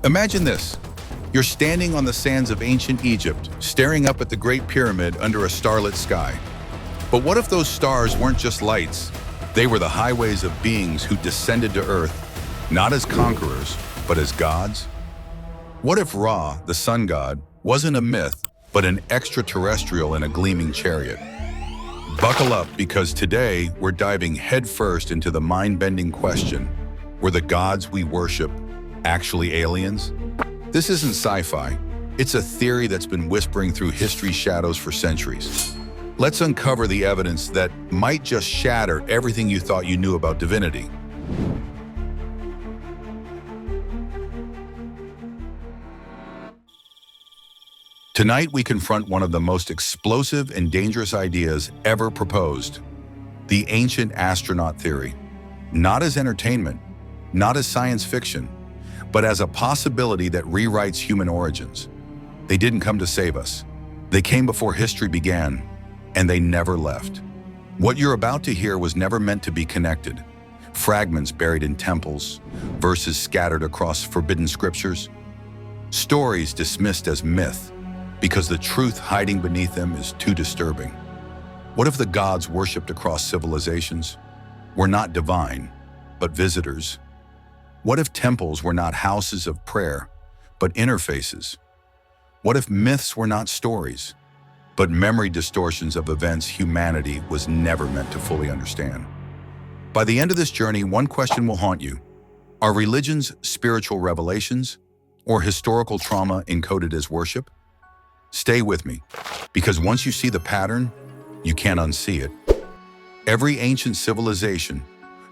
Imagine this. You're standing on the sands of ancient Egypt, staring up at the Great Pyramid under a starlit sky. But what if those stars weren't just lights? They were the highways of beings who descended to Earth, not as conquerors, but as gods? What if Ra, the sun god, wasn't a myth, but an extraterrestrial in a gleaming chariot? Buckle up, because today we're diving headfirst into the mind-bending question: were the gods we worship actually aliens? This isn't sci-fi. It's a theory that's been whispering through history's shadows for centuries. Let's uncover the evidence that might just shatter everything you thought you knew about divinity. Tonight, we confront one of the most explosive and dangerous ideas ever proposed: the Ancient Astronaut Theory. Not as entertainment, not as science fiction, but as a possibility that rewrites human origins. They didn't come to save us. They came before history began, and they never left. What you're about to hear was never meant to be connected. Fragments buried in temples, verses scattered across forbidden scriptures, stories dismissed as myth because the truth hiding beneath them is too disturbing. What if the gods worshipped across civilizations were not divine, but visitors? What if temples were not houses of prayer, but interfaces? What if myths were not stories, but memory distortions of events humanity was never meant to fully understand? By the end of this journey, one question will haunt you: are religions spiritual revelations, or historical trauma encoded as worship? Stay with me, because once you see the pattern, you can't unsee it. Every ancient civilization,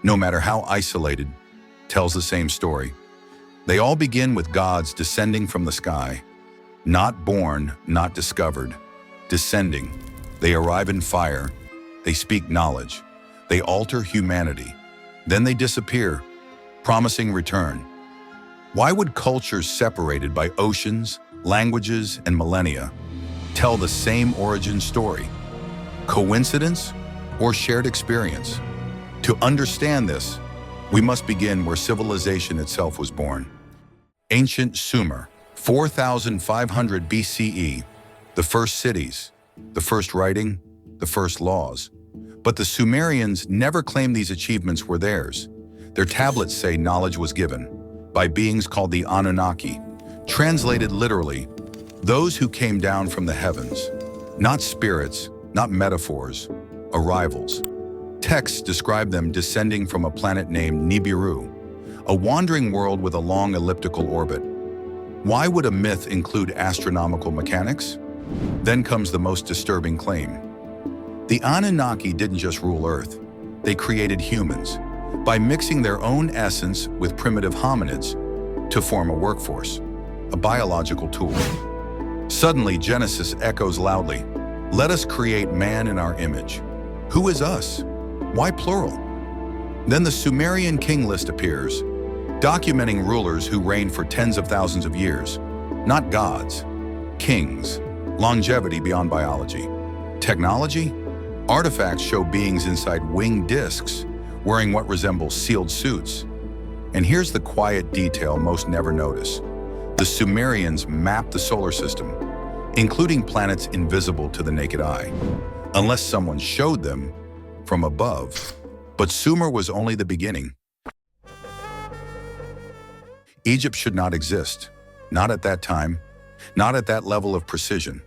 no matter how isolated, tells the same story. They all begin with gods descending from the sky. Not born, not discovered. Descending. They arrive in fire. They speak knowledge. They alter humanity. Then they disappear, promising return. Why would cultures separated by oceans, languages, and millennia tell the same origin story? Coincidence or shared experience? To understand this, we must begin where civilization itself was born. Ancient Sumer, 4,500 BCE, the first cities, the first writing, the first laws. But the Sumerians never claimed these achievements were theirs. Their tablets say knowledge was given by beings called the Anunnaki, translated literally, those who came down from the heavens. Not spirits, not metaphors, arrivals. Texts describe them descending from a planet named Nibiru, a wandering world with a long elliptical orbit. Why would a myth include astronomical mechanics? Then comes the most disturbing claim. The Anunnaki didn't just rule Earth. They created humans by mixing their own essence with primitive hominids to form a workforce, a biological tool. Suddenly, Genesis echoes loudly: "Let us create man in our image." Who is us? Why plural? Then the Sumerian king list appears, documenting rulers who reigned for tens of thousands of years. Not gods, kings, longevity beyond biology. Technology? Artifacts show beings inside winged discs, wearing what resembles sealed suits. And here's the quiet detail most never notice. The Sumerians mapped the solar system, including planets invisible to the naked eye, unless someone showed them from above. But Sumer was only the beginning. Egypt should not exist, not at that time, not at that level of precision.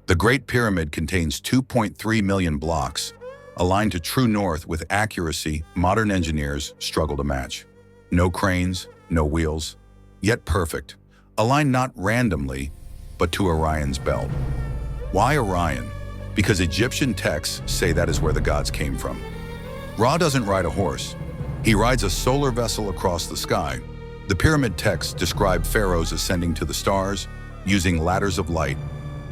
The Great Pyramid contains 2.3 million blocks, aligned to true north with accuracy modern engineers struggle to match. No cranes, no wheels, yet perfect, aligned not randomly, but to Orion's belt. Why Orion? Because Egyptian texts say that is where the gods came from. Ra doesn't ride a horse. He rides a solar vessel across the sky. The pyramid texts describe pharaohs ascending to the stars, using ladders of light.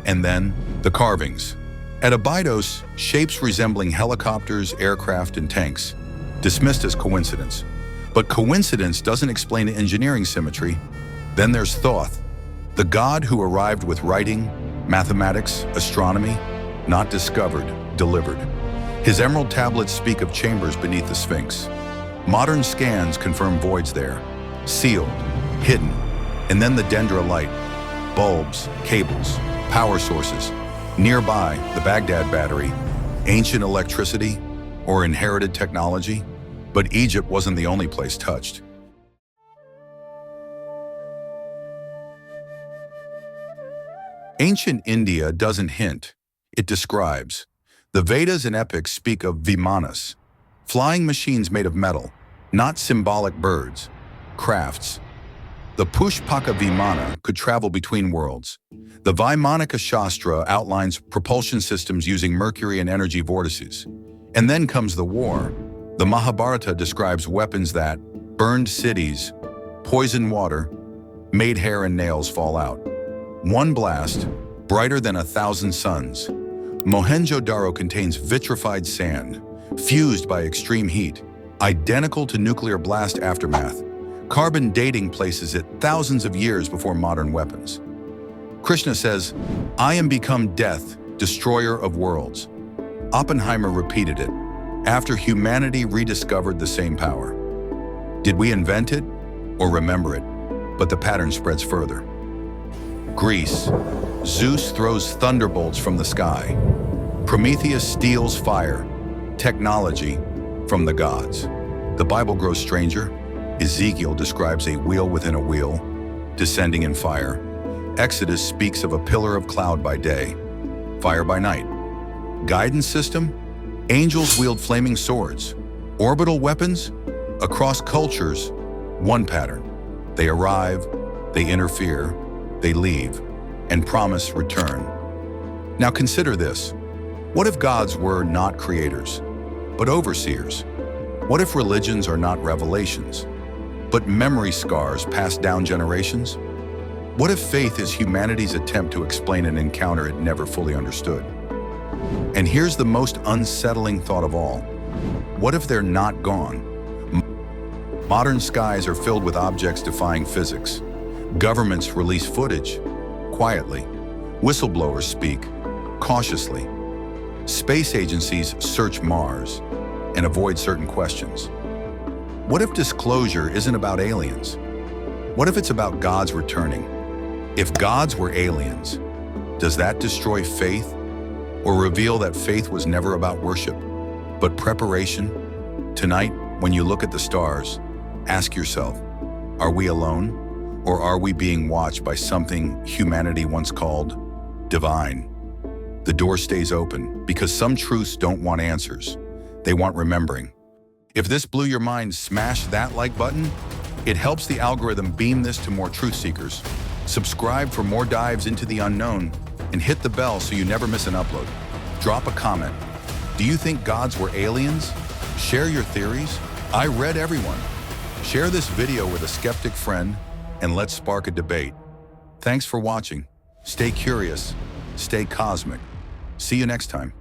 And then, the carvings. At Abydos, shapes resembling helicopters, aircraft, and tanks. Dismissed as coincidence. But coincidence doesn't explain engineering symmetry. Then there's Thoth, the god who arrived with writing, mathematics, astronomy, not discovered, delivered. His emerald tablets speak of chambers beneath the Sphinx. Modern scans confirm voids there, sealed, hidden, And then the dendrolite, bulbs, cables, power sources. Nearby, the Baghdad battery, ancient electricity, or inherited technology. But Egypt wasn't the only place touched. Ancient India doesn't hint, it describes. The Vedas and epics speak of vimanas, flying machines made of metal, not symbolic birds, crafts. The Pushpaka Vimana could travel between worlds. The Vaimanika Shastra outlines propulsion systems using mercury and energy vortices. And then comes the war. The Mahabharata describes weapons that burned cities, poisoned water, made hair and nails fall out. One blast, brighter than 1,000 suns. Mohenjo-Daro contains vitrified sand, fused by extreme heat, identical to nuclear blast aftermath. Carbon dating places it thousands of years before modern weapons. Krishna says, "I am become death, destroyer of worlds." Oppenheimer repeated it, after humanity rediscovered the same power. Did we invent it or remember it? But the pattern spreads further. Greece. Zeus throws thunderbolts from the sky. Prometheus steals fire, technology from the gods. The Bible grows stranger. Ezekiel describes a wheel within a wheel, descending in fire. Exodus speaks of a pillar of cloud by day, fire by night. Guidance system? Angels wield flaming swords. Orbital weapons? Across cultures, one pattern. They arrive, they interfere, they leave, and promise return. Now consider this. What if gods were not creators, but overseers? What if religions are not revelations, but memory scars passed down generations? What if faith is humanity's attempt to explain an encounter it never fully understood? And here's the most unsettling thought of all. What if they're not gone? Modern skies are filled with objects defying physics. Governments release footage, quietly. Whistleblowers speak, cautiously. Space agencies search Mars and avoid certain questions. What if disclosure isn't about aliens? What if it's about gods returning? If gods were aliens, does that destroy faith or reveal that faith was never about worship, but preparation? Tonight, when you look at the stars, ask yourself, are we alone, or are we being watched by something humanity once called divine? The door stays open because some truths don't want answers. They want remembering. If this blew your mind, smash that like button. It helps the algorithm beam this to more truth seekers. Subscribe for more dives into the unknown and hit the bell so you never miss an upload. Drop a comment. Do you think gods were aliens? Share your theories. I read everyone. Share this video with a skeptic friend and let's spark a debate. Thanks for watching. Stay curious. Stay cosmic. See you next time.